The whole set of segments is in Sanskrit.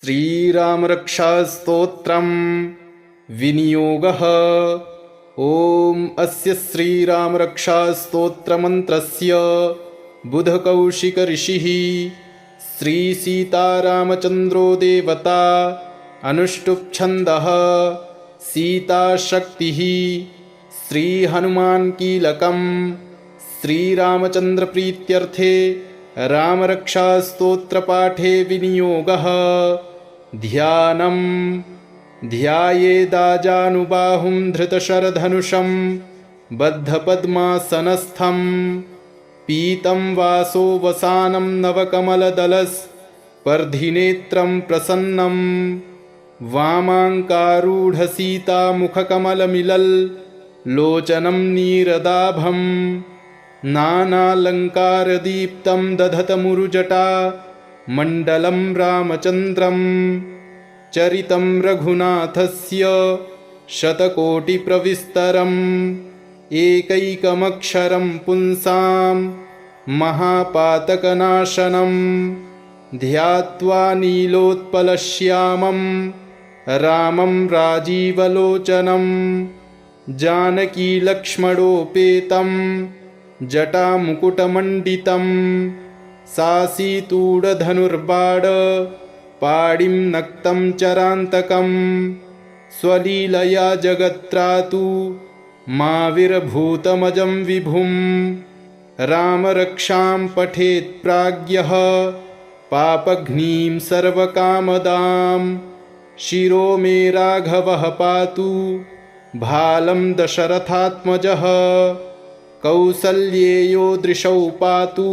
श्रीरामरक्षास्तोत्रं विनियोगः। ॐ अस्य श्रीरामरक्षास्तोत्रमन्त्रस्य बुधकौशिकऋषिः श्रीसीतारामचन्द्रो देवता अनुष्टुप्छन्दः सीताशक्तिः श्रीहनुमान्कीलकं श्रीरामचन्द्रप्रीत्यर्थे रामरक्षास्तोत्रपाठे विनियोगः। ध्यानं ध्यायेदाजानुबाहुं धृतशरधनुषं बद्धपद्मासनस्थं पीतं वासो वसानं नवकमलदलस्पर्धिनेत्रं प्रसन्नं वामाङ्कारूढसीतामुखकमलमिलल्लोचनं नीरदाभं नानालङ्कारदीप्तं दधतमुरुजटा मण्डलं रामचन्द्रं चरितं रघुनाथस्य शतकोटिप्रविस्तरम् एकैकमक्षरं पुंसां महापातकनाशनं ध्यात्वा नीलोत्पलश्यामं रामं राजीवलोचनं जानकीलक्ष्मणोपेतं जटामुकुटमण्डितं सासीतूढधनुर्बाणपाणिं नक्तं चरान्तकं स्वलीलया जगत्त्रातु माविर्भूतमजं विभुं रामरक्षां पठेत् प्राज्ञः पापघ्नीं सर्वकामदां शिरो मे राघवः पातु भालं दशरथात्मजः कौसल्येयो दृशौ पातु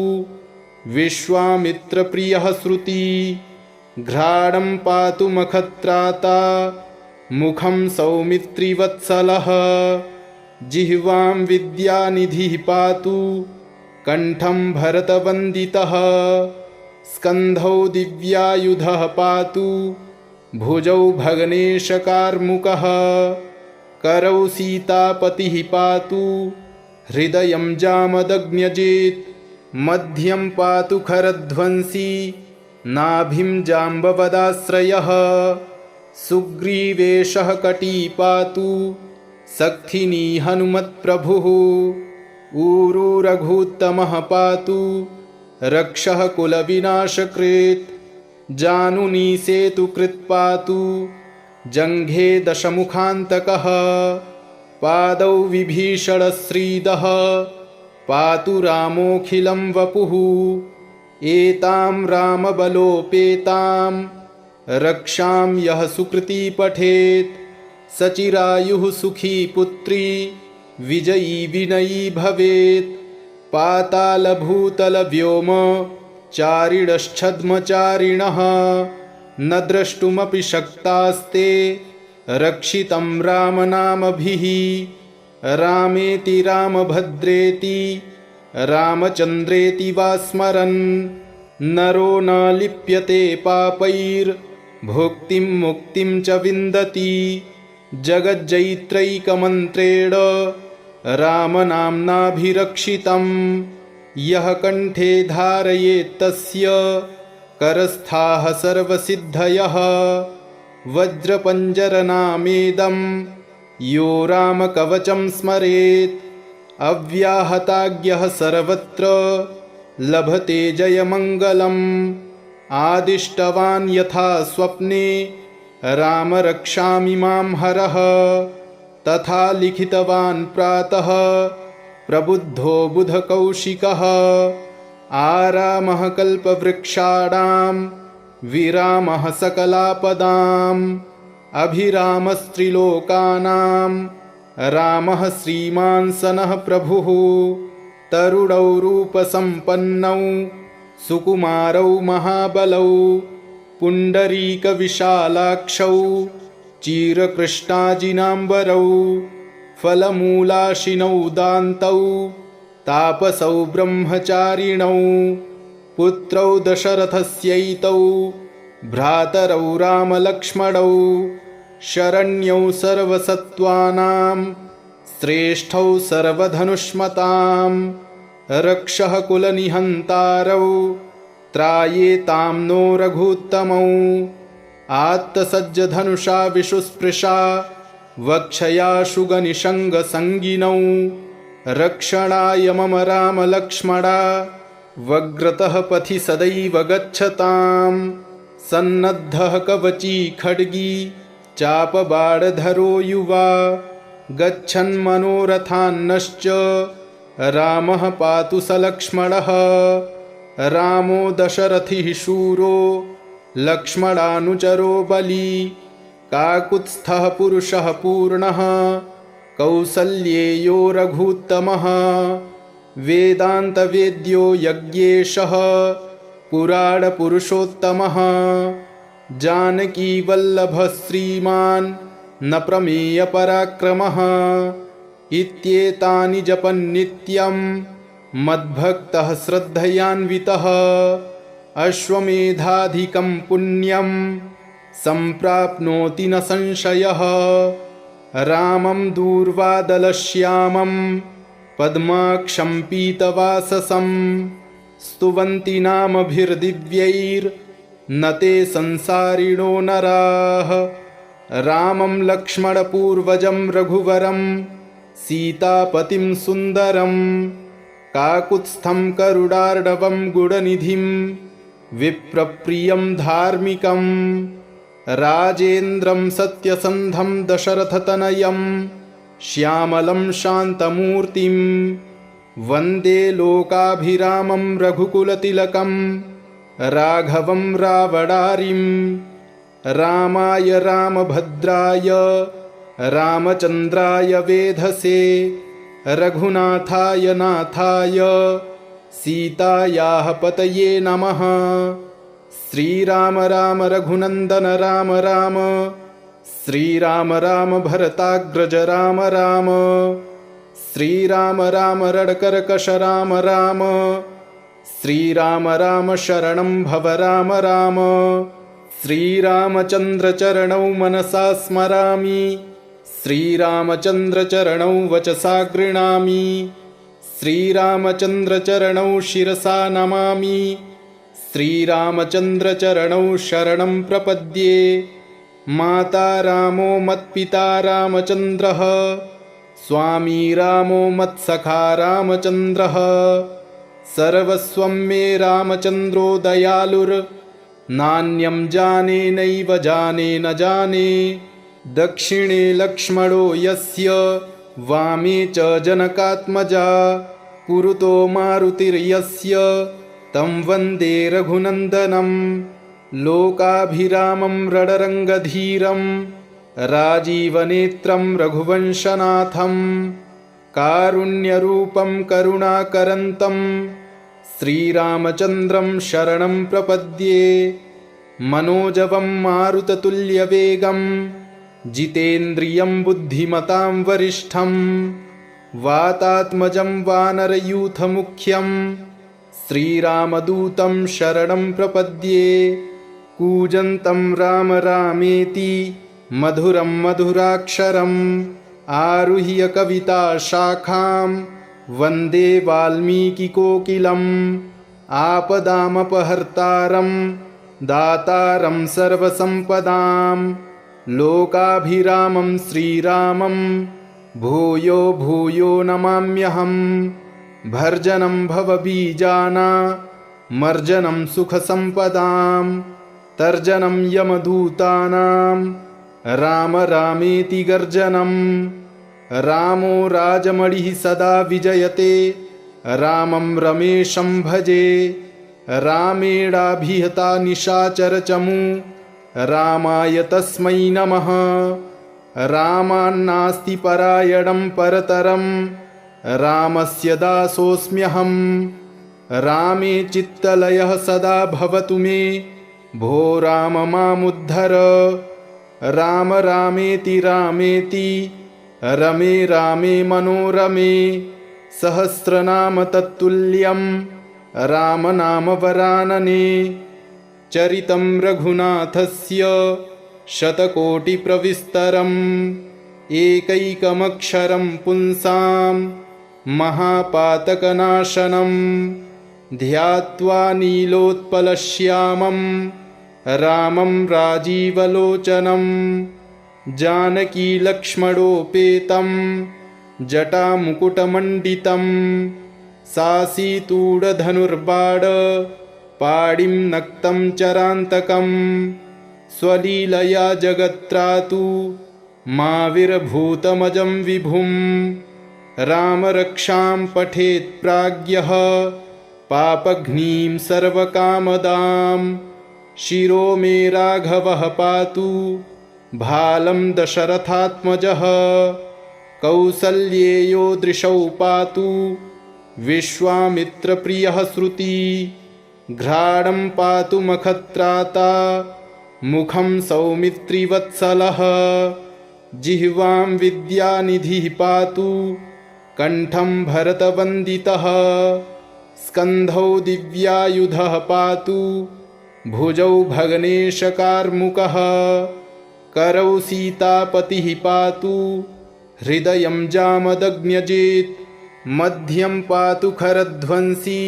विश्वामित्रप्रियः श्रुति घ्राणं पातु मखत्राता मुखं सौमित्रिवत्सलः जिह्वां विद्यानिधिः पातु कण्ठं भरतवन्दितः स्कन्धौ दिव्यायुधः पातु भुजौ भगनेशकार्मुकः करौ सीतापतिः पातु हृदयं जामदग्न्यजेत् मध्यं पातु खरध्वंसी नाभिं जाम्बवदाश्रयः सुग्रीवेशः कटी पातु सक्थिनी हनुमत्प्रभुः ऊरू रघूत्तमः पातु रक्षः कुलविनाशकृत् जानुनी सेतुकृत् पातु जङ्घे दशमुखान्तकः पादौ विभीषणश्रीदः पातु रामोऽखिलं वपुः एतां रामबलोपेतां रक्षां यः सुकृती पठेत् सचिरायुः सुखी पुत्री विजयी विनयी भवेत् पातालभूतलव्योम चारिणश्छद्मचारिणः न द्रष्टुमपि शक्तास्ते रक्षितं रामनामभिः रामेति रामभद्रेति रामचन्द्रेति वा स्मरन् नरो न लिप्यते पापैर्भुक्तिं मुक्तिं च विन्दति जगज्जैत्रैकमन्त्रेण रामनाम्नाभिरक्षितं यः कण्ठे धारयेत्तस्य करस्थाः सर्वसिद्धयः वज्रपञ्जरनामेदं यो रामकवचं स्मरेत् अव्याहताज्ञः सर्वत्र लभते जयमङ्गलम् आदिष्टवान् यथा स्वप्ने राम रक्षामिमां हरः तथा लिखितवान् प्रातः प्रबुद्धो बुधकौशिकः आरामः कल्पवृक्षाणां विरामः सकलापदाम् अभिरामस्त्रिलोकानां रामः श्रीमान् सनः प्रभुः तरुणौ रूपसम्पन्नौ सुकुमारौ महाबलौ पुण्डरीकविशालाक्षौ चिरकृष्णाजिनाम्बरौ फलमूलाशिनौ दान्तौ तापसौ ब्रह्मचारिणौ पुत्रौ दशरथस्यैतौ भ्रातरौ रामलक्ष्मणौ शरण्यौ सर्वसत्त्वानां श्रेष्ठौ सर्वधनुष्मतां रक्षः कुलनिहन्तारौ त्रायेतां नो रघुत्तमौ आत्तसज्जधनुषा विशुस्पृशा वक्षयाशुगनिषङ्गसङ्गिनौ रक्षणाय मम रामलक्ष्मणा वग्रतः पथि सदैव गच्छताम् सन्नद्धः कवची खड्गी चापबाणधरो युवा गच्छन्मनोरथान्नश्च रामः पातु स लक्ष्मणः रामो दशरथिः शूरो लक्ष्मणानुचरो बली काकुत्स्थः पुरुषः पूर्णः कौसल्येयो रघूत्तमः वेदान्तवेद्यो यज्ञेशः पुराणपुरुषोत्तमः जानकीवल्लभः श्रीमान् न प्रमेयपराक्रमः इत्येतानि जपन्नित्यं मद्भक्तः श्रद्धयान्वितः अश्वमेधाधिकं पुण्यं सम्प्राप्नोति न संशयः रामं दूर्वादलश्यामं पद्माक्षं पीतवाससं स्तुवन्ति नामभिर्दिव्यैर्न ते संसारिणो नराः रामं लक्ष्मणपूर्वजं रघुवरं सीतापतिं सुन्दरं काकुत्स्थं करुणार्णवं गुणनिधिं विप्रप्रियं धार्मिकं राजेन्द्रं सत्यसन्धं दशरथतनयं श्यामलं शान्तमूर्तिं वन्दे लोकाभिरामं रघुकुलतिलकं राघवं रावणारिं रामाय रामभद्राय रामचन्द्राय वेधसे रघुनाथाय नाथाय सीतायाः पतये नमः। श्रीराम राम रघुनन्दन राम राम श्रीराम राम भरताग्रज राम राम श्रीराम राम रणकर्कश राम राम श्रीराम राम शरणं भव राम राम श्रीरामचन्द्रचरणौ मनसा स्मरामि श्रीरामचन्द्रचरणौ वचसा गृह्णामि श्रीरामचन्द्रचरणौ शिरसा नमामि श्रीरामचन्द्रचरणौ शरणं प्रपद्ये। माता रामो मत्पिता रामचन्द्रः स्वामी रामो मत्सखा रामचन्द्रः सर्वस्वं मे रामचन्द्रो दयालुर्नान्यं जाने नैव जाने न जाने दक्षिणे लक्ष्मणो यस्य वामे च जनकात्मजा पुरुतो मारुतिर्यस्य तं वन्दे रघुनन्दनं लोकाभिरामं रणरङ्गधीरं राजीवनेत्रं रघुवंशनाथं कारुण्यरूपं करुणाकरन्तं श्रीरामचन्द्रं शरणं प्रपद्ये। मनोजवं मारुततुल्यवेगं जितेन्द्रियं बुद्धिमतां वरिष्ठं वातात्मजं वानरयूथमुख्यं श्रीरामदूतं शरणं प्रपद्ये। कूजन्तं राम रामेति मधुरं मधुराक्षरम् आरुह्य कविताशाखां वन्दे वाल्मीकिकोकिलम् आपदामपहर्तारं दातारं सर्वसम्पदां लोकाभिरामं श्रीरामं भूयो भूयो नमाम्यहम्। भर्जनं भवबीजानामर्जनं सुखसम्पदां तर्जनं यमदूतानां राम रामेति गर्जनं। रामो राजमणिः सदा विजयते रामं रमेशं भजे रामेणाभिहता निशाचरचमू रामाय तस्मै नमः। रामान्नास्ति परायणं परतरं रामस्य दासोऽस्म्यहं। रामे चित्तलयः सदा भवतु मे भो राम मामुद्धर। राम रामेति रामेति रमे रामे मनोरमे सहस्रनाम तत्तुल्यं रामनामवरानने। चरितं रघुनाथस्य शतकोटिप्रविस्तरम् एकैकमक्षरं पुंसां महापातकनाशनं ध्यात्वा नीलोत्पलश्यामं रामं राजीवलोचनं जानकीलक्ष्मणोपेतं जटामुकुटमण्डितं सासीतूढधनुर्बाण पाणिं नक्तं चरान्तकं स्वलीलया जगत्त्रातु माविर्भूतमजं विभुं रामरक्षां पठेत् प्राज्ञः पापघ्नीं सर्वकामदां शिरो मे राघवः पातु भालं दशरथात्मजः कौसल्येयो दृशौ पातु विश्वामित्रप्रियः श्रुति घ्राणं पातु मखत्राता मुखं सौमित्रिवत्सलः जिह्वां विद्यानिधिः पातु कण्ठं भरतवन्दितः स्कन्धौ दिव्यायुधः पातु भुजौ भगनेशकार्मुकः करौ सीतापतिः पातु हृदयं जामदग्न्यजेत् मध्यं पातु खरध्वंसी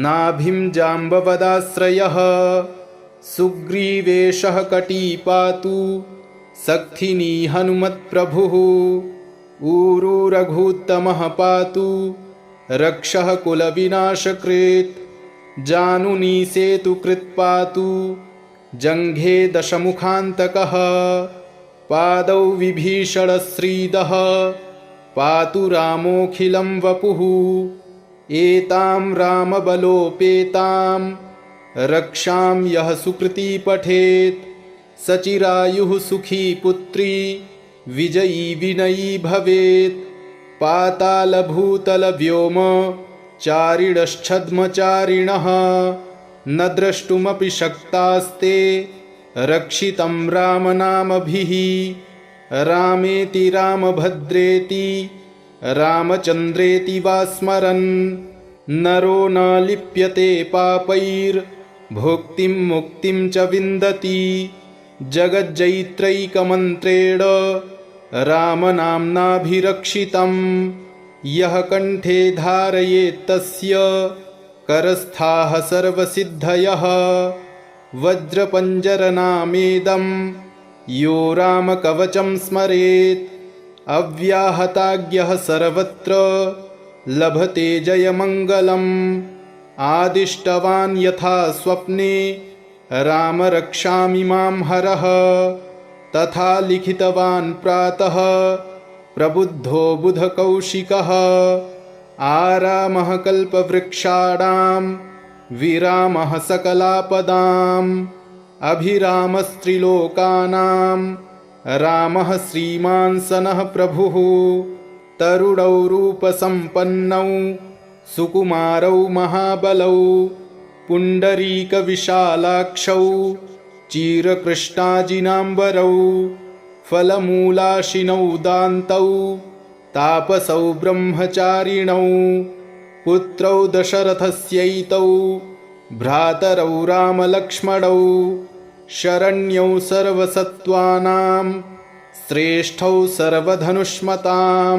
नाभिं जाम्बवदाश्रयः सुग्रीवेशः कटी पातु सक्थिनी हनुमत्प्रभुः ऊरू रघूत्तमः पातु रक्षः कुलविनाशकृत् जानुनी सेतुकृत् पातु जङ्घे दशमुखान्तकः पादौ विभीषणश्रीदः पातु रामोऽखिलं वपुः एतां रामबलोपेतां रक्षां यः सुकृती पठेत् सचिरायुः सुखी पुत्री विजयी विनयी भवेत् पातालभूतलव्योम चारिणश्छद्मचारिणः न द्रष्टुमपि शक्तास्ते रक्षितं रामनामभिः रामेति रामभद्रेति रामचन्द्रेति वा स्मरन् नरो न लिप्यते पापैर्भुक्तिं मुक्तिं च विन्दति जगज्जैत्रैकमन्त्रेण रामनाम्नाभिरक्षितं यः कण्ठे धारयेत्तस्य करस्थाः सर्वसिद्धयः वज्रपञ्जरनामेदं यो रामकवचं स्मरेत् अव्याहताज्ञः सर्वत्र लभते जयमङ्गलम् आदिष्टवान् यथा स्वप्ने राम रक्षामि मां हरः तथा लिखितवान् प्रातः प्रबुद्धो बुधकौशिकः आरामः कल्पवृक्षाणां विरामः सकलापदाम् अभिरामस्त्रिलोकानां रामः श्रीमान् सनः प्रभुः तरुणौ रूपसम्पन्नौ सुकुमारौ महाबलौ पुण्डरीकविशालाक्षौ चिरकृष्णाजिनाम्बरौ फलमूलाशिनौ दान्तौ तापसौ ब्रह्मचारिणौ पुत्रौ दशरथस्यैतौ भ्रातरौ रामलक्ष्मणौ शरण्यौ सर्वसत्त्वानां श्रेष्ठौ सर्वधनुष्मतां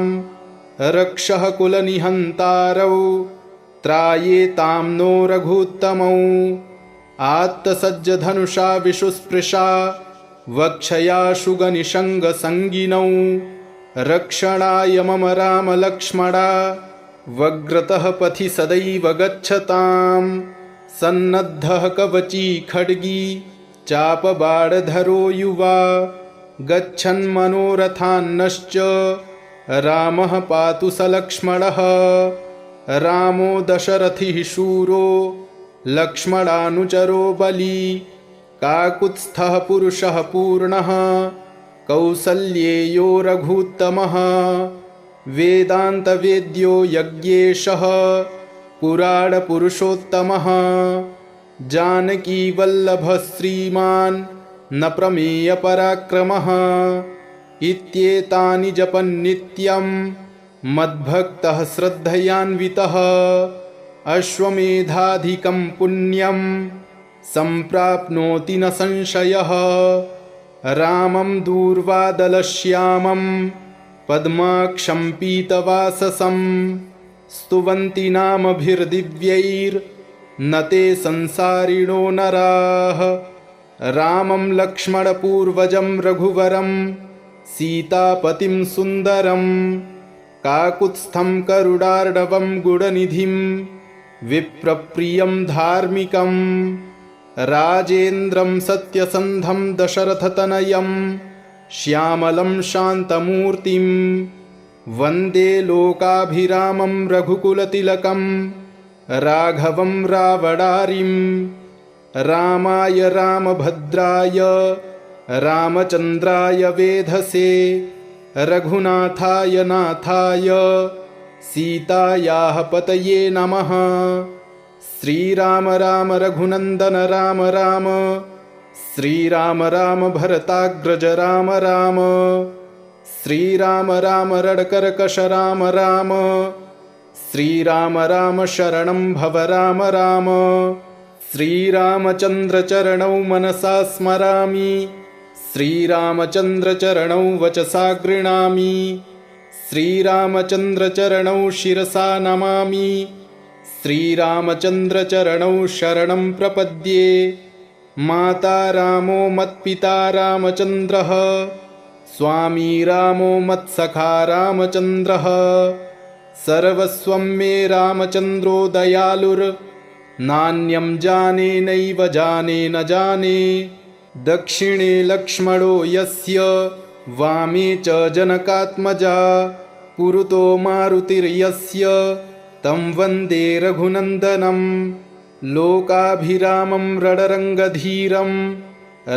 रक्षः कुलनिहन्तारौ त्रायेतां नो रघूत्तमौ आत्तसज्जधनुषा विशुस्पृशा वक्षयाशुगनिषङ्गसङ्गिनौ रक्षणाय मम रामलक्ष्मणा वग्रतः पथि सदैव गच्छतां सन्नद्धः कवची खड्गी चापबाणधरो युवा गच्छन्मनोरथान्नश्च रामः पातु सलक्ष्मणः रामो दशरथिः शूरो लक्ष्मणानुचरो बली काकुत्स्थः पुरुषः पूर्णः कौसल्येयो रघूत्तमः वेदान्तवेद्यो यज्ञेशः पुराणपुरुषोत्तमः जानकीवल्लभः श्रीमान् न प्रमेयपराक्रमः इत्येतानि जपन्नित्यं मद्भक्तः श्रद्धयान्वितः अश्वमेधाधिकं पुण्यं सम्प्राप्नोति न संशयः रामं दूर्वादलश्यामं पद्माक्षं पीतवाससं स्तुवन्ति नामभिर्दिव्यैर्न ते संसारिणो नराः रामं लक्ष्मणपूर्वजं रघुवरं सीतापतिं सुन्दरं काकुत्स्थं करुणार्णवं गुणनिधिं विप्रप्रियं धार्मिकं राजेन्द्रं सत्यसन्धं दशरथतनयं श्यामलं शान्तमूर्तिं वन्दे लोकाभिरामं रघुकुलतिलकं राघवं रावणारिं रामाय रामभद्राय रामचन्द्राय वेधसे रघुनाथाय नाथाय सीतायाः पतये नमः। श्रीराम राम रघुनन्दन राम राम श्रीराम राम भरताग्रज राम राम श्रीराम राम रणकर्कश राम राम श्रीराम राम शरणं भव राम राम श्रीरामचन्द्रचरणौ मनसा स्मरामि श्रीरामचन्द्रचरणौ वचसा गृह्णामि श्रीरामचन्द्रचरणौ शिरसा नमामि श्रीरामचन्द्रचरणौ शरणं प्रपद्ये। माता रामो मत्पिता रामचन्द्रः स्वामी रामो मत्सखा रामचन्द्रः सर्वस्वं मे रामचन्द्रो दयालुर्नान्यं जाने नैव जाने न जाने। दक्षिणे लक्ष्मणो यस्य वामे च जनकात्मजा पुरतो मारुतिर्यस्य तं वन्दे रघुनन्दनं लोकाभिरामं रणरङ्गधीरं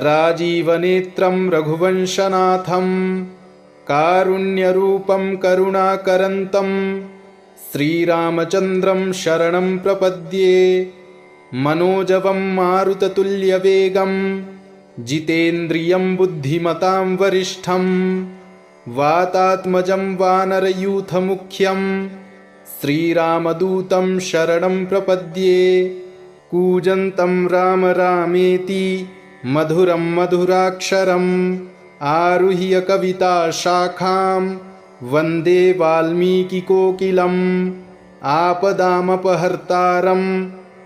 राजीवनेत्रं रघुवंशनाथं कारुण्यरूपं करुणाकरन्तं श्रीरामचन्द्रं शरणं प्रपद्ये। मनोजवं मारुततुल्यवेगं जितेन्द्रियं बुद्धिमतां वरिष्ठं वातात्मजं वानरयूथमुख्यं श्रीरामदूतं शरणं प्रपद्ये। कूजन्तं राम रामेति मधुरं मधुराक्षरम् आरुह्य कविताशाखां वन्दे वाल्मीकिकोकिलम् आपदामपहर्तारं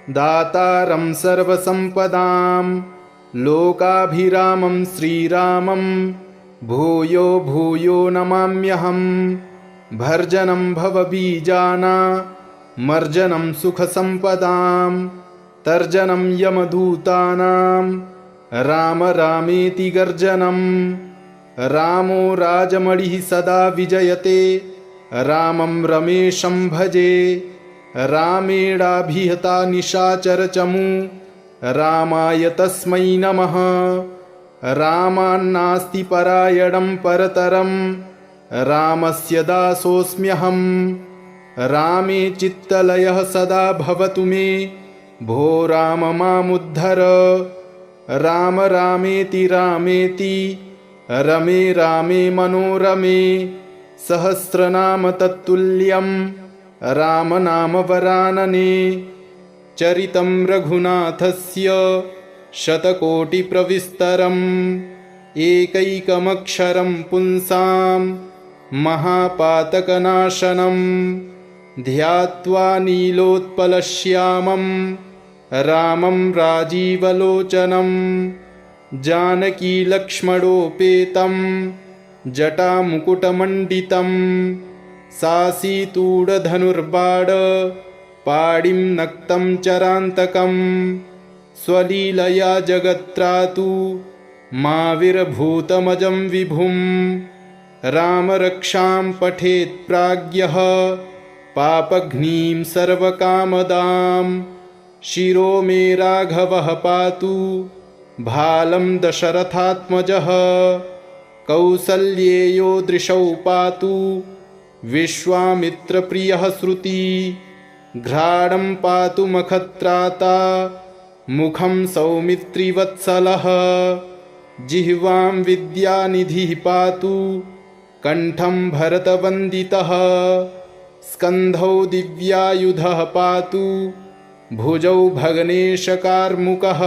दातारं सर्वसम्पदां लोकाभिरामं श्रीरामं भूयो भूयो नमाम्यहम्। भर्जनं भवबीजानामर्जनं सुखसम्पदां तर्जनं यमदूतानां राम रामेति गर्जनं। रामो राजमणिः सदा विजयते रामं रमेशं भजे रामेणाभिहता निशाचरचमू रामाय तस्मै नमः। रामान्नास्ति परायणं परतरं रामस्य दासोऽस्म्यहं। रामे चित्तलयः सदा भवतु मे भो राम मामुद्धर। राम रामेति रामेति रमे रामे मनोरमे सहस्रनाम तत्तुल्यं रामनाम वरानने। चरितं रघुनाथस्य शतकोटिप्रविस्तरम् एकैकमक्षरं पुंसां महापातकनाशनं ध्यात्वा नीलोत्पलश्यामं रामं राजीवलोचनं जानकीलक्ष्मणोपेतं जटामुकुटमण्डितं सासीतूढधनुर्बाण पाणिं नक्तं चरान्तकं स्वलीलया जगत्त्रातु माविर्भूतमजं विभुं। रामरक्षां पठेत् प्राज्ञः पापघ्नीं सर्वकामदां शिरो मे राघवः पातु भालं दशरथात्मजः। कौसल्येयो दृशौ पातु विश्वामित्रप्रियः श्रुति घ्राणं पातु मखत्राता मुखं सौमित्रिवत्सलः। जिह्वां विद्यानिधिः पातु कण्ठं भरतवन्दितः। स्कन्धौ दिव्यायुधः पातु भुजौ भग्नेशकार्मुकः।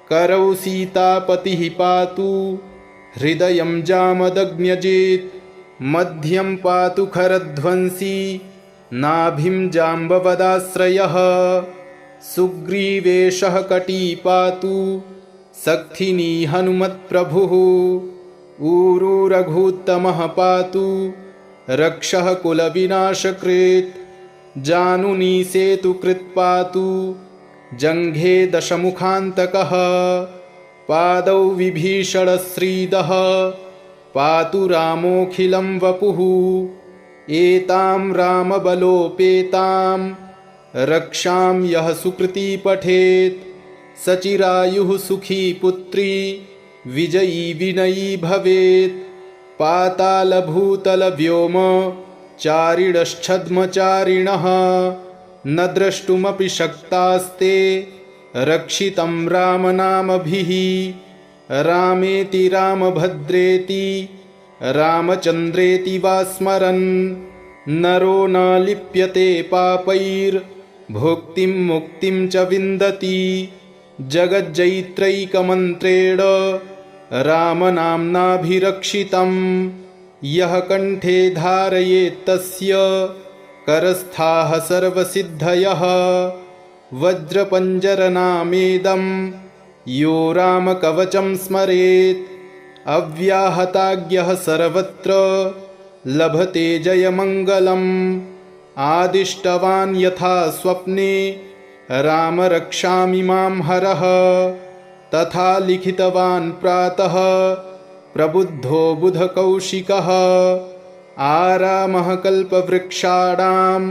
करौ सीतापतिः पातु हृदयं जामदग्न्यजेत्। मध्यं पातु खरध्वंसी नाभिं जाम्बवदाश्रयः। सुग्रीवेशः कटी पातु सक्थिनी हनुमत्प्रभुः ऊरू रघुत्तमः पातु रक्षः कुलविनाशकृत् जानुनी सेतुकृत् पातु जङ्घे दशमुखान्तकः पादौ विभीषणश्रीदः पातु रामोऽखिलं वपुः एतां रामबलोपेतां रक्षां यः सुकृती पठेत् सचिरायुः सुखी पुत्री विजयी विनयी भवेत् पातालभूतलव्योम चारिणश्छद्मचारिणः न द्रष्टुमपि शक्तास्ते रक्षितं रामनामभिः रामेति रामभद्रेति रामचन्द्रेति वा स्मरन् नरो न लिप्यते पापैर्भुक्तिं मुक्तिं च विन्दति जगज्जैत्रैकमन्त्रेण रामनाम्नाभिरक्षितं यः कण्ठे धारयेत्तस्य करस्थाः सर्वसिद्धयः वज्रपञ्जरनामेदं यो रामकवचं स्मरेत् अव्याहताज्ञः सर्वत्र लभते जयमङ्गलम् आदिष्टवान् यथा स्वप्ने राम रक्षामि मां हरः तथा लिखितवान् प्रातः प्रबुद्धो बुधकौशिकः आरामः कल्पवृक्षाणां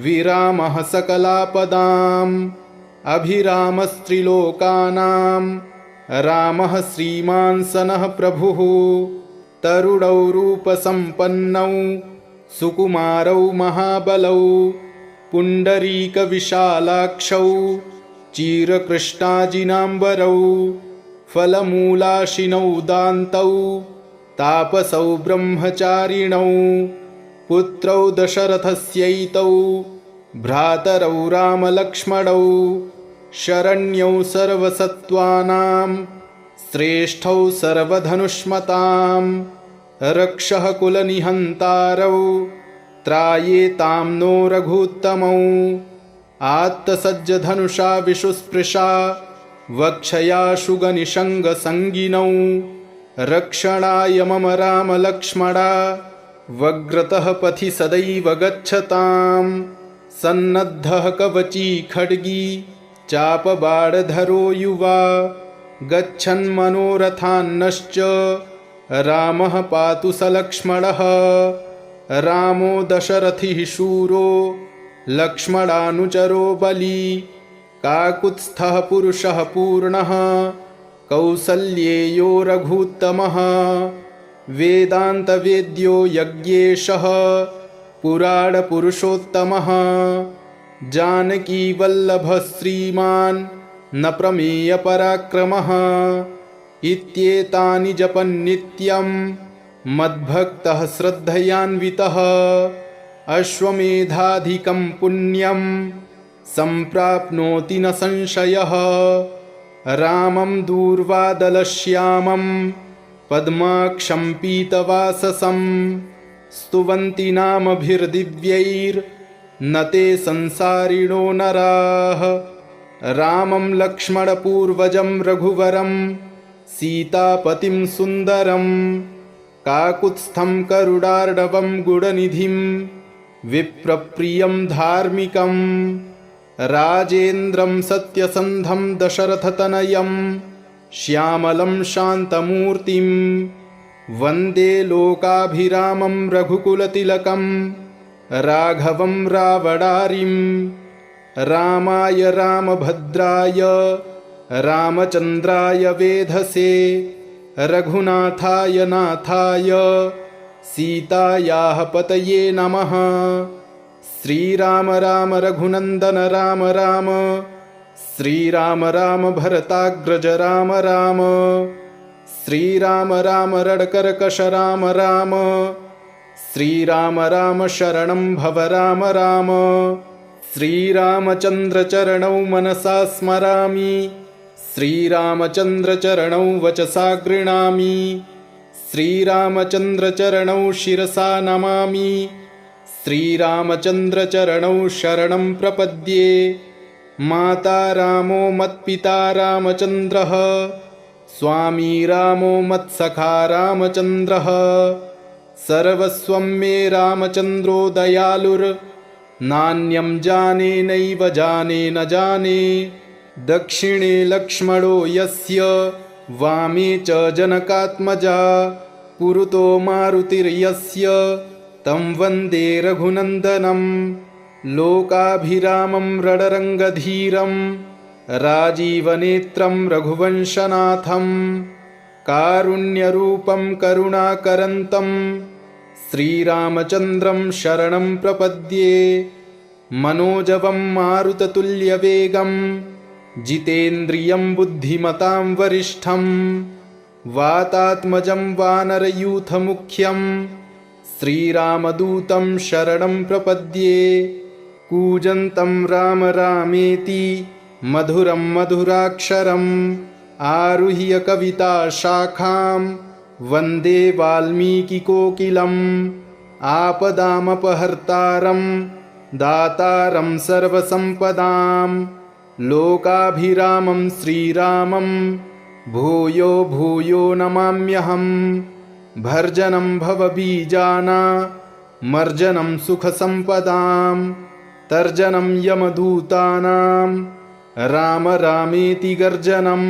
विरामः सकलापदाम् अभिरामस्त्रिलोकानां रामः श्रीमान् सनः प्रभुः तरुणौ रूपसम्पन्नौ सुकुमारौ महाबलौ पुण्डरीकविशालाक्षौ चिरकृष्णाजिनाम्बरौ फलमूलाशिनौ दान्तौ तापसौ ब्रह्मचारिणौ पुत्रौ दशरथस्यैतौ भ्रातरौ रामलक्ष्मणौ शरण्यौ सर्वसत्त्वानां श्रेष्ठौ सर्वधनुष्मतां रक्षः कुलनिहन्तारौ त्रायेतां नो रघुत्तमौ आत्तसज्जधनुषा विशुस्पृशा वक्षया शुगनिषङ्गसङ्गिनौ रक्षणाय मम रामलक्ष्मणा वग्रतः पथि सदैव गच्छतां सन्नद्धः कवची खड्गी चापबाणधरो युवा गच्छन्मनोरथान्नश्च रामः पातु स लक्ष्मणः रामो दशरथिः शूरो लक्ष्मणानुचरो बली काकुत्स्थः पुरुषः पूर्णः कौसल्येयो रघुत्तमः वेदान्तवेद्यो यज्ञेशः पुराणपुरुषोत्तमः जानकीवल्लभः श्रीमान् न प्रमेयपराक्रमः इत्येतानि जपन्नित्यं मद्भक्तः श्रद्धयान्वितः अश्वमेधाधिकं पुण्यं सम्प्राप्नोति न संशयः रामं दूर्वादलश्यामं पद्माक्षं पीतवाससं स्तुवन्ति नामभिर्दिव्यैर्न ते संसारिणो नराः रामं लक्ष्मणपूर्वजं रघुवरं सीतापतिं सुन्दरं काकुत्स्थं करुणार्णवं गुणनिधिं विप्रप्रियं धार्मिकं राजेन्द्रं सत्यसन्धं दशरथतनयं श्यामलं शान्तमूर्तिं वन्दे लोकाभिरामं रघुकुलतिलकं राघवं रावणारिं रामाय रामभद्राय रामचन्द्राय वेधसे रघुनाथाय नाथाय सीतायाः पतये नमः। श्रीराम राम रघुनन्दन राम राम श्रीराम राम भरताग्रज राम राम श्रीराम राम रणकर्कश राम राम श्रीराम राम शरणं भव राम राम श्रीरामचन्द्रचरणौ मनसा स्मरामि श्रीरामचन्द्रचरणौ वचसा गृह्णामि श्रीरामचन्द्रचरणौ शिरसा नमामि श्रीरामचन्द्रचरणौ शरणं प्रपद्ये। माता रामो मत्पिता रामचन्द्रः स्वामी रामो मत्सखा रामचन्द्रः सर्वस्वं मे रामचन्द्रो दयालुर्नान्यं जाने नैव जाने न जाने। दक्षिणे लक्ष्मणो यस्य वामे च जनकात्मजा पुरतो मारुतिर्यस्य तं वन्दे रघुनन्दनं। लोकाभिरामं रणरङ्गधीरं राजीवनेत्रं रघुवंशनाथं कारुण्यरूपं करुणाकरन्तं श्रीरामचन्द्रं शरणं प्रपद्ये। मनोजवं मारुततुल्यवेगं जितेन्द्रियं बुद्धिमतां वरिष्ठं वातात्मजं वानरयूथमुख्यं श्रीरामदूतं शरणं प्रपद्ये। कूजन्तं राम रामेति मधुरं मधुराक्षरम् आरुह्य कविताशाखां वन्दे वाल्मीकिकोकिलम्। आपदामपहर्तारं दातारं सर्वसम्पदां लोकाभिरामं श्रीरामं भूयो भूयो नमाम्यहम्। भर्जनं भवबीजानामर्जनं सुखसम्पदां तर्जनं यमदूतानां राम रामेति गर्जनं।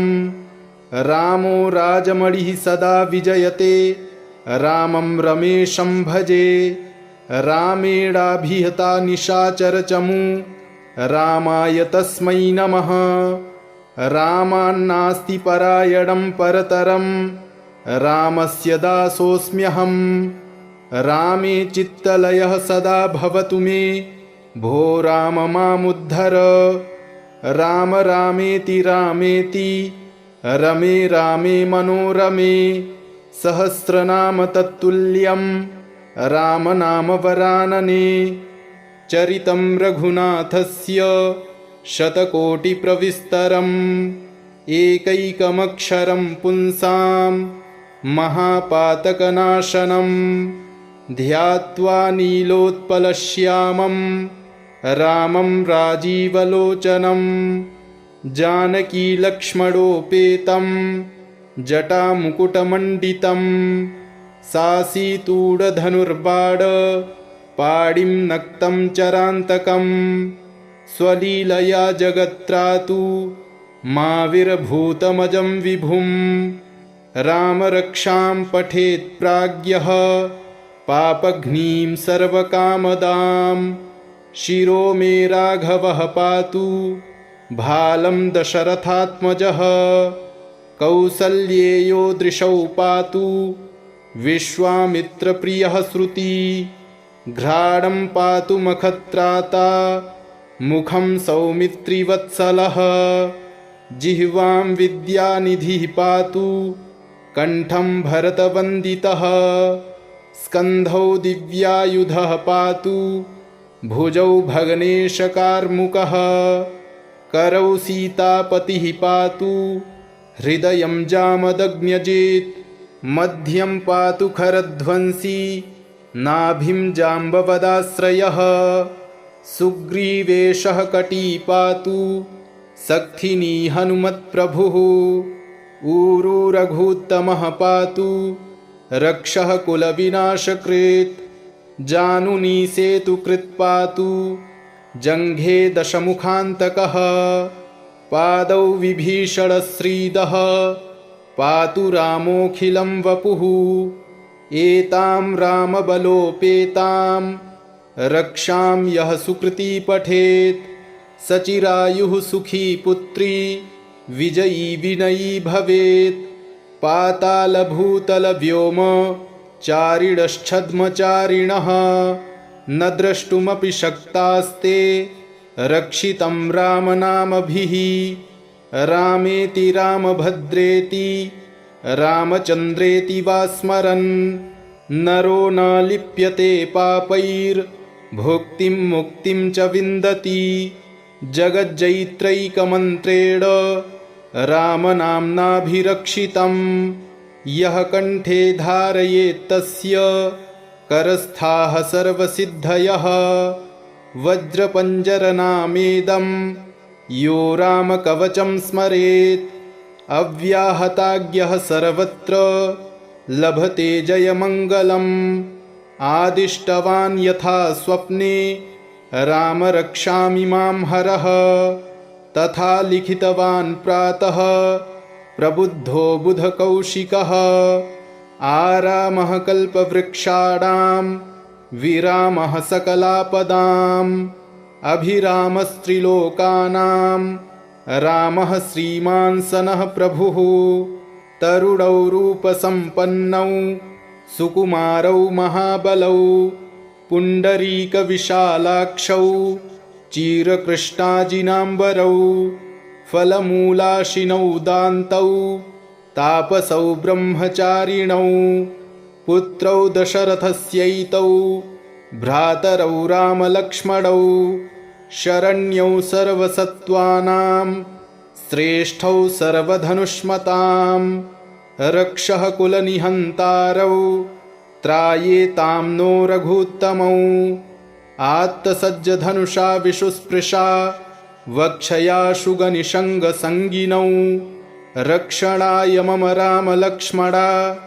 रामो राजमणिः सदा विजयते रामं रमेशं भजे। रामेणाभिहता निशाचरचमू रामाय तस्मै नमः। रामान्नास्ति परायणं परतरं रामस्य दासोऽस्म्यहं। रामे चित्तलयः सदा भवतु मे भो राम मामुद्धर। राम रामेति रामेति रमे रामे मनोरमे सहस्रनाम तत्तुल्यं रामनाम वरानने। चरितं रघुनाथस्य शतकोटिप्रविस्तरम् एकैकमक्षरं पुंसां महापातकनाशनं। ध्यात्वा नीलोत्पलश्यामं रामं राजीवलोचनं जानकीलक्ष्मणोपेतं जटामुकुटमण्डितं सासीतूढधनुर्बाण पाणिं नक्तं चरान्तकं। स्वलीलया जगत्त्रातु माविर्भूतमजं विभुं। रामरक्षां पठेत् प्राज्ञः पापघ्नीं सर्वकामदां। शिरो मे राघवः पातु भालं दशरथात्मजः। कौसल्येयो दृशौ पातु विश्वामित्रप्रियः श्रुति। घ्राणं पातु मखत्राता मुखं सौमित्रिवत्सलः। जिह्वां विद्यानिधिः पातु कण्ठं भरतवन्दितः। स्कन्धौ दिव्यायुधः पातु भुजौ भग्नेशकार्मुकः। करौ सीतापतिः पातु हृदयं जामदग्न्यजेत्। मध्यं पातु खरध्वंसी नाभिं जाम्बवदाश्रयः। सुग्रीवेशः कटी पातु सक्थिनी हनुमत्प्रभुः। ऊरू रघूत्तमः पातु रक्षः कुलविनाशकृत्। जानुनी सेतुकृत् पातु जङ्घे दशमुखान्तकः। पादौ विभीषणश्रीदः पातु रामोऽखिलं वपुः। एतां रामबलोपेतां रक्षां यः सुकृती पठेत् सचिरायुः सुखी पुत्री विजयी विनयी भवेत्। पातालभूतलव्योम चारिणश्छद्मचारिणः न द्रष्टुमपि शक्तास्ते रक्षितं रामनामभिः। रामेति रामभद्रेति रामचन्द्रेति वा स्मरन् नरो न लिप्यते पापैर्भुक्तिं मुक्तिं च विन्दति। जगज्जैत्रैकमन्त्रेण रामनाम्नाभिरक्षितं यः कण्ठे धारयेत्तस्य करस्थाः सर्वसिद्धयः। वज्रपञ्जरनामेदं यो रामकवचं स्मरेत् अव्याहताज्ञः सर्वत्र लभते जयमङ्गलम्। आदिष्टवान् यथा स्वप्ने राम रक्षामि मां हरः, तथा लिखितवान् प्रातः प्रबुद्धो बुधकौशिकः। आरामः कल्पवृक्षाणां विरामः सकलापदाम्, अभिरामस्त्रिलोकानां रामः श्रीमान् सनः प्रभुः। तरुणौ रूपसम्पन्नौ सुकुमारौ महाबलौ, पुण्डरीकविशालाक्षौ चिरकृष्णाजिनाम्बरौ। फलमूलाशिनौ दान्तौ तापसौ ब्रह्मचारिणौ, पुत्रौ दशरथस्यैतौ भ्रातरौ रामलक्ष्मणौ। शरण्यौ सर्वसत्त्वानां श्रेष्ठौ सर्वधनुष्मतां, रक्षः कुलनिहन्तारौ त्रायेतां नो रघूत्तमौ। आत्तसज्जधनुषा विशुस्पृशा वक्षयाशु गनिषङ्गसङ्गिनौ, रक्षणाय मम रामलक्ष्मणा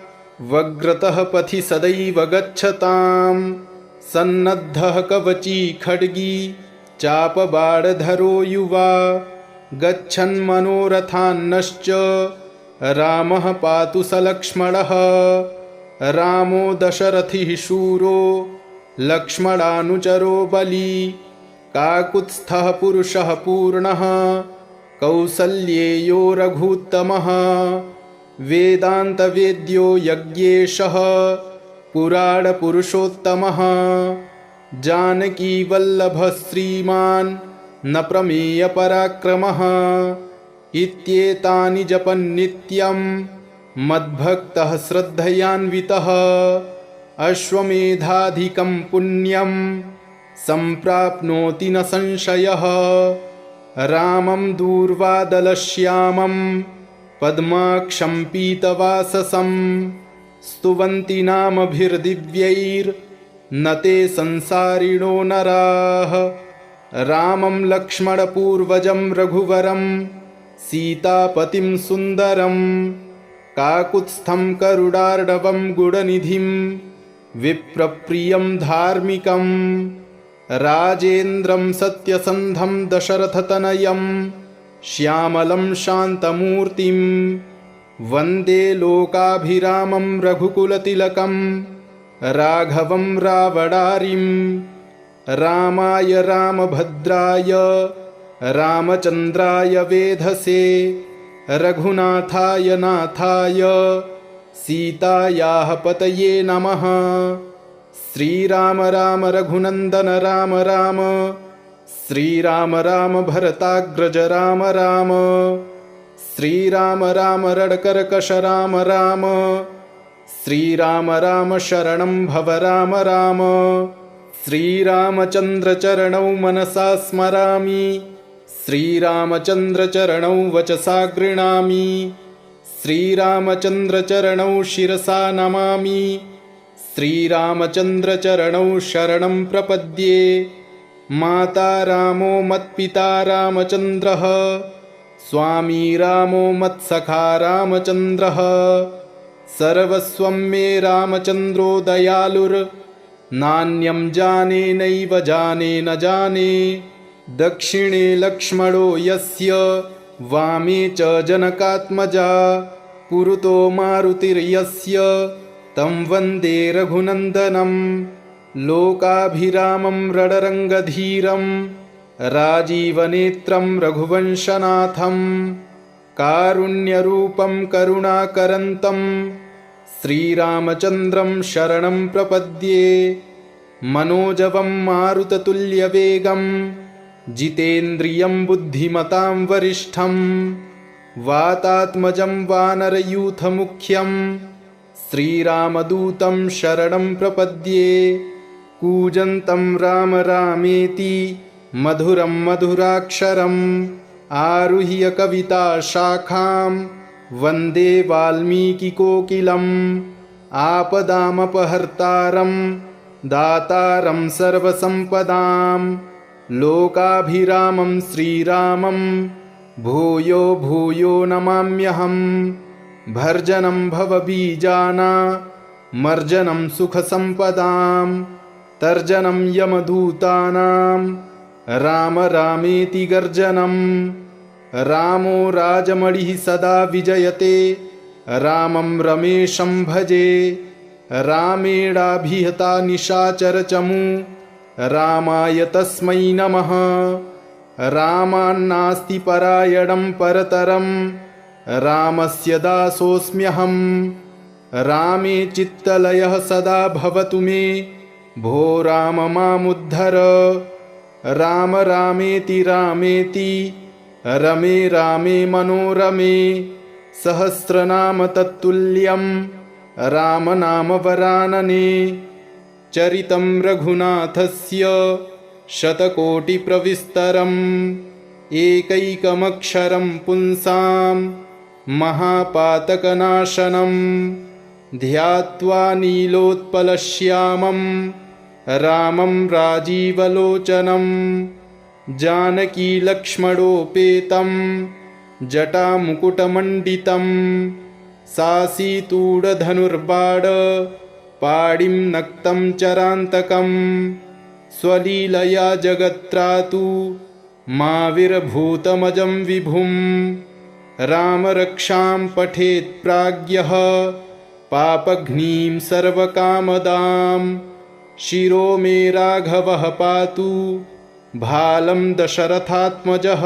वग्रतः पथि सदैव गच्छताम्। सन्नद्धः कवची खड्गी चापबाणधरो युवा, गच्छन्मनोरथान्नश्च रामः पातु सलक्ष्मणः। रामो दशरथिः शूरो लक्ष्मणानुचरो बली, काकुत्स्थः पुरुषः पूर्णः कौसल्येयो रघूत्तमः। वेदान्तवेद्यो यज्ञेशः पुराणपुरुषोत्तमः, जानकीवल्लभः श्रीमान् न प्रमेयपराक्रमः। इत्येतानि जपन्नित्यं मद्भक्तः श्रद्धयान्वितः, अश्वमेधाधिकं पुण्यं सम्प्राप्नोति न संशयः। रामं दूर्वादलश्यामं पद्माक्षं पीतवाससं, स्तुवन्ति नामभिर्दिव्यैर्न ते संसारिणो नराः। रामं लक्ष्मणपूर्वजं रघुवरं सीतापतिं सुन्दरं, काकुत्स्थं करुणार्णवं गुणनिधिं विप्रप्रियं धार्मिकं। राजेन्द्रं सत्यसन्धं दशरथतनयं श्यामलं शान्तमूर्तिं, वन्दे लोकाभिरामं रघुकुलतिलकं राघवं रावणारिं। रामाय रामभद्राय रामचन्द्राय वेधसे, रघुनाथाय नाथाय सीतायाः पतये नमः। श्रीराम राम रघुनन्दन राम राम, श्रीराम राम भरताग्रज राम राम। श्रीराम राम रणकर्कश राम राम, श्रीराम राम शरणं भव राम राम। श्रीरामचन्द्रचरणौ मनसा स्मरामि, श्रीरामचन्द्रचरणौ वचसा गृह्णामि। श्रीरामचन्द्रचरणौ शिरसा नमामि, श्रीरामचन्द्रचरणौ शरणं प्रपद्ये। माता रामो मत्पिता रामचन्द्रः, स्वामी रामो मत्सखा रामचन्द्रः। सर्वस्वं मे रामचन्द्रो दयालुर्नान्यं जाने नैव जाने न जाने। दक्षिणे लक्ष्मणो यस्य वामे च जनकात्मजा, पुरतो मारुतिर्यस्य तं वन्दे रघुनन्दनं। लोकाभिरामं रणरङ्गधीरं राजीवनेत्रं रघुवंशनाथं, कारुण्यरूपं करुणाकरन्तं श्रीरामचन्द्रं शरणं प्रपद्ये। मनोजवं मारुततुल्यवेगं जितेन्द्रियं बुद्धिमतां वरिष्ठं, वातात्मजं वानरयूथमुख्यं श्रीरामदूतं शरणं प्रपद्ये। कूजन्तं राम रामेति मधुरं मधुराक्षरम्, आरुह्य कविताशाखां वन्दे वाल्मीकिकोकिलम्। आपदामपहर्तारं दातारं सर्वसम्पदां, लोकाभिरामं श्रीरामं भूयो भूयो नमाम्यहं भर्जनं भवबीजानामर्जनं सुखसम्पदां तर्जनं यमदूतानां राम रामेति गर्जनं रामो राजमणिः सदा विजयते रामं रमेशं भजे रामेणाभिहता निशाचरचमू रामाय तस्मै नमः रामान्नास्ति परायणं परतरं रामस्य दासोऽस्म्यहं रामे चित्तलयः सदा भवतु मे भो राम मामुद्धर राम रामेति रामेति रमे रामे मनोरमे सहस्रनाम तत्तुल्यं रामनाम वरानने चरितं रघुनाथस्य शतकोटिप्रविस्तरम् एकैकमक्षरं पुंसां महापातकनाशनं ध्यात्वा नीलोत्पलश्यामं रामं राजीवलोचनं जानकीलक्ष्मणोपेतं जटामुकुटमण्डितं सासीतूढधनुर्बाण पाणिं नक्तं चरान्तकं स्वलीलया जगत्त्रातु माविर्भूतमजं विभुं रामरक्षां पठेत् प्राज्ञः पापघ्नीं सर्वकामदां शिरो मे राघवः पातु भालं दशरथात्मजः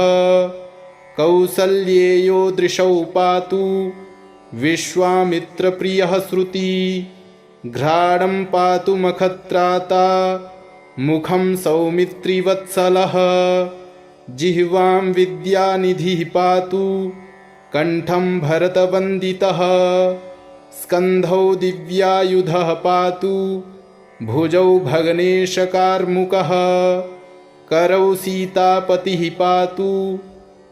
कौसल्येयो दृशौ पातु विश्वामित्रप्रियः श्रुति घ्राणं पातु मखत्राता मुखं सौमित्रिवत्सलः जिह्वां विद्यानिधिः पातु कण्ठं भरतवन्दितः स्कन्धौ दिव्यायुधः पातु भुजौ भगनेशकार्मुकः करौ सीतापतिः पातु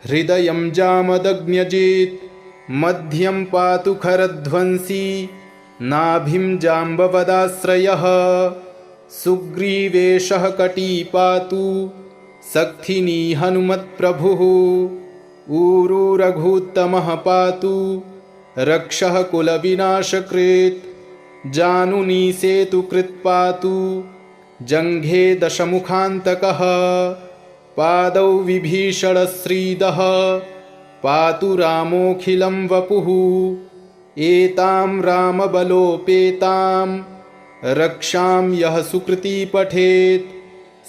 हृदयं जामदग्न्यजेत् मध्यं पातु खरध्वंसी नाभिं जाम्बवदाश्रयः सुग्रीवेशः कटी पातु सक्थिनी हनुमत्प्रभुः ऊरू रघूत्तमः पातु रक्षः कुलविनाशकृत् जानुनी सेतुकृत् पातु जङ्घे दशमुखान्तकः पादौ विभीषणश्रीदः पातु रामोऽखिलं वपुः एतां रामबलोपेतां रक्षां यः सुकृती पठेत्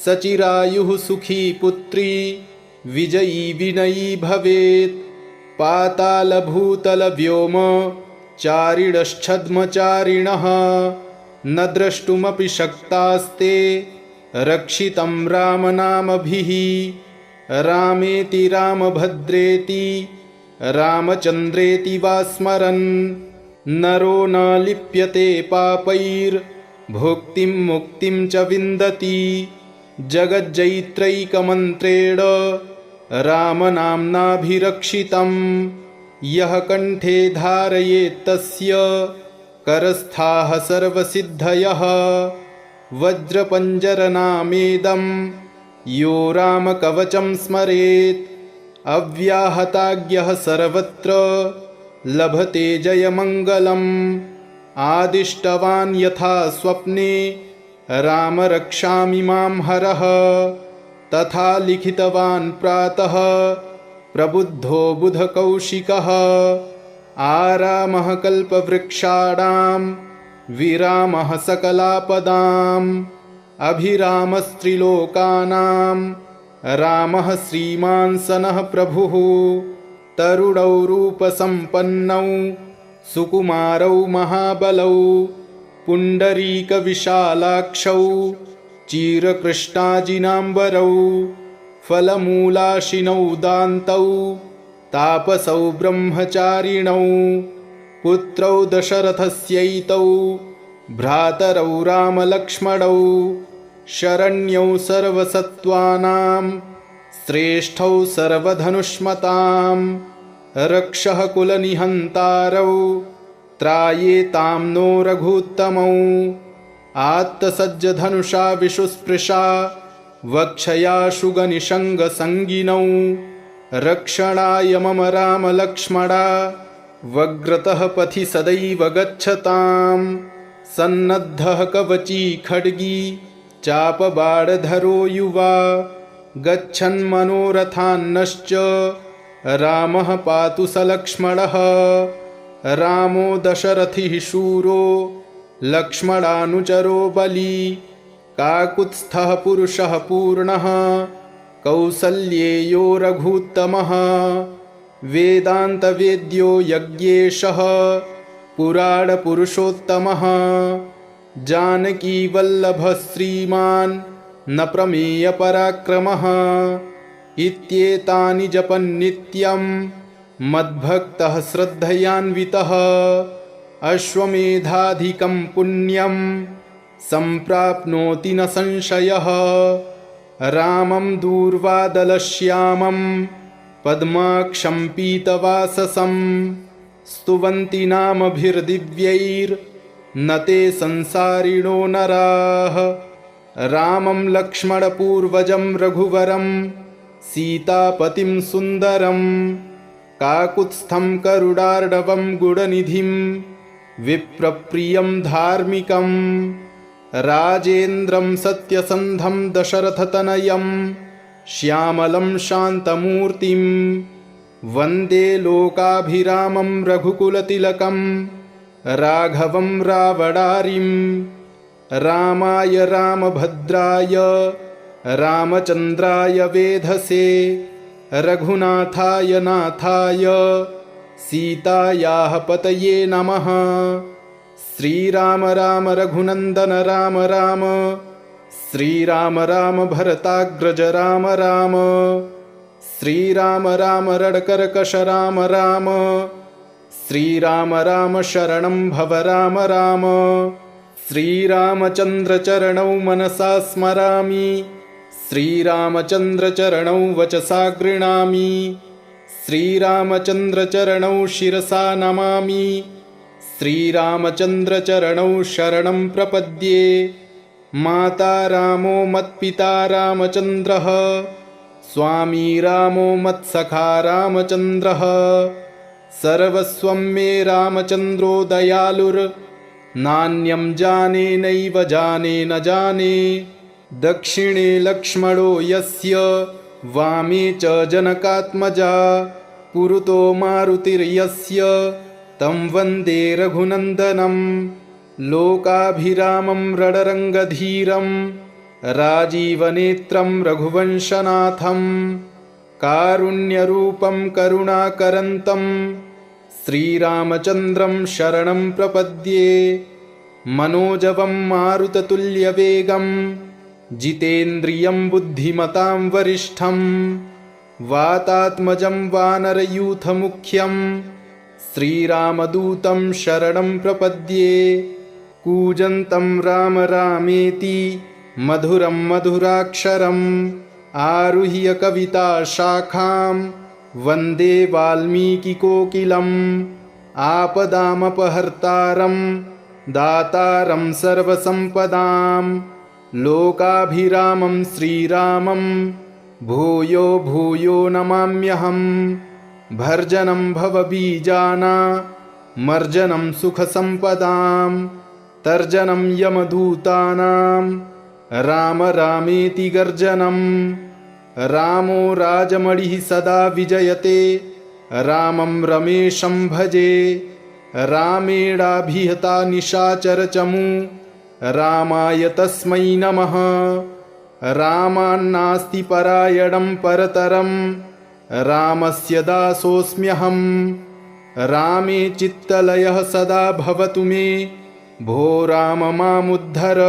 सचिरायुः सुखी पुत्री विजयी विनयी भवेत् पातालभूतलव्योम चारिणश्छद्मचारिणः न द्रष्टुमपि शक्तास्ते रक्षितं रामनामभिः रामेति रामभद्रेति रामचन्द्रेति वा स्मरन् नरो न लिप्यते पापैर्भुक्तिं मुक्तिं च विन्दति जगज्जैत्रैकमन्त्रेण रामनाम्नाभिरक्षितं यः कण्ठे धारयेत्तस्य करस्थाः सर्वसिद्धयः वज्रपञ्जरनामेदं यो रामकवचं स्मरेत् अव्याहताज्ञः सर्वत्र लभते जयमङ्गलम् आदिष्टवान् यथा स्वप्ने राम रक्षामि मां हरः तथा लिखितवान् प्रातः प्रबुद्धो बुधकौशिकः आरामः कल्पवृक्षाणां विरामः सकलापदाम् अभिरामस्त्रिलोकानां रामः श्रीमान् सनः प्रभुः तरुणौ रूपसम्पन्नौ सुकुमारौ महाबलौ पुण्डरीकविशालाक्षौ चिरकृष्णाजिनाम्बरौ फलमूलाशिनौ दान्तौ तापसौ ब्रह्मचारिणौ पुत्रौ दशरथस्यैतौ भ्रातरौ रामलक्ष्मणौ शरण्यौ सर्वसत्त्वानां श्रेष्ठौ सर्वधनुष्मतां रक्षः कुलनिहन्तारौ त्रायेतां नो रघूत्तमौ आत्तसज्जधनुषा विशुस्पृशा वक्षया शुगनिषङ्गसङ्गिनौ रक्षणाय मम रामलक्ष्मणा वग्रतः पथि सदैव गच्छतां सन्नद्धः कवची खड्गी चापबाणधरो युवा गच्छन्मनोरथान्नश्च रामः पातु स लक्ष्मणः रामो दशरथिः शूरो लक्ष्मणानुचरो बली काकुत्स्थः पुरुषः पूर्णः कौसल्येयो रघूत्तमः वेदान्तवेद्यो यज्ञेशः पुराणपुरुषोत्तमः जानकीवल्लभः श्रीमान् न प्रमेयपराक्रमः इत्येतानि जपन्नित्यं मद्भक्तः श्रद्धयान्वितः अश्वमेधाधिकं पुण्यं सम्प्राप्नोति न संशयः रामं दूर्वादलश्यामं पद्माक्षं पीतवाससं स्तुवन्ति नामभिर्दिव्यैर्न ते संसारिणो नराः रामं लक्ष्मणपूर्वजं रघुवरं सीतापतिं सुन्दरं काकुत्स्थं करुणार्णवं गुणनिधिं विप्रप्रियं धार्मिकं राजेन्द्रं सत्यसन्धं दशरथतनयं श्यामलं शान्तमूर्तिं वन्दे लोकाभिरामं रघुकुलतिलकं राघवं रावणारिं रामाय रामभद्राय रामचन्द्राय वेधसे रघुनाथाय नाथाय सीतायाः पतये नमः। श्रीराम राम रघुनन्दन राम राम श्रीराम राम भरताग्रज राम राम श्रीराम राम रणकर्कश राम राम श्रीराम राम शरणं भव राम राम श्रीरामचन्द्रचरणौ मनसा स्मरामि श्रीरामचन्द्रचरणौ वचसा गृह्णामि श्रीरामचन्द्रचरणौ शिरसा नमामि श्रीरामचन्द्रचरणौ शरणं प्रपद्ये माता रामो मत्पिता रामचन्द्रः स्वामी रामो मत्सखा रामचन्द्रः सर्वस्वं मे रामचन्द्रो दयालुर्नान्यं जाने नैव जाने न जाने दक्षिणे लक्ष्मणो यस्य वामे च जनकात्मजा पुरतो मारुतिर्यस्य तं वन्दे रघुनन्दनं लोकाभिरामं रणरङ्गधीरं राजीवनेत्रं रघुवंशनाथं कारुण्यरूपं करुणाकरन्तं श्रीरामचन्द्रं शरणं प्रपद्ये मनोजवं मारुततुल्यवेगं जितेन्द्रियं बुद्धिमतां वरिष्ठं वातात्मजं वानरयूथमुख्यं श्रीरामदूतं शरणं प्रपद्ये कूजन्तं राम रामेति मधुरं मधुराक्षरम् आरुह्य कविताशाखां वन्दे वाल्मीकिकोकिलम् आपदामपहर्तारं दातारं सर्वसम्पदां लोकाभिरामं श्रीरामं भूयो भूयो नमाम्यहम् भर्जनं भवबीजानामर्जनं सुखसम्पदां तर्जनं यमदूतानां राम रामेति गर्जनं रामो राजमणिः सदा विजयते रामं रमेशं भजे रामेणाभिहता निशाचरचमू रामाय तस्मै नमः रामान्नास्ति परायणं परतरं रामस्य दासोऽस्म्यहं रामे चित्तलयः सदा भवतु मे भो राम मामुद्धर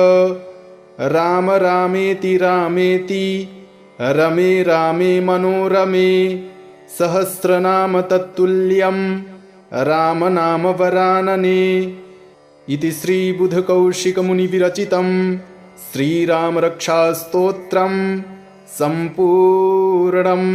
राम रामेति रामेति रमे रामे मनोरमे सहस्रनाम तत्तुल्यं रामनाम वरानने इति श्रीबुधकौशिकमुनिविरचितं श्रीरामरक्षास्तोत्रं सम्पूर्णम्।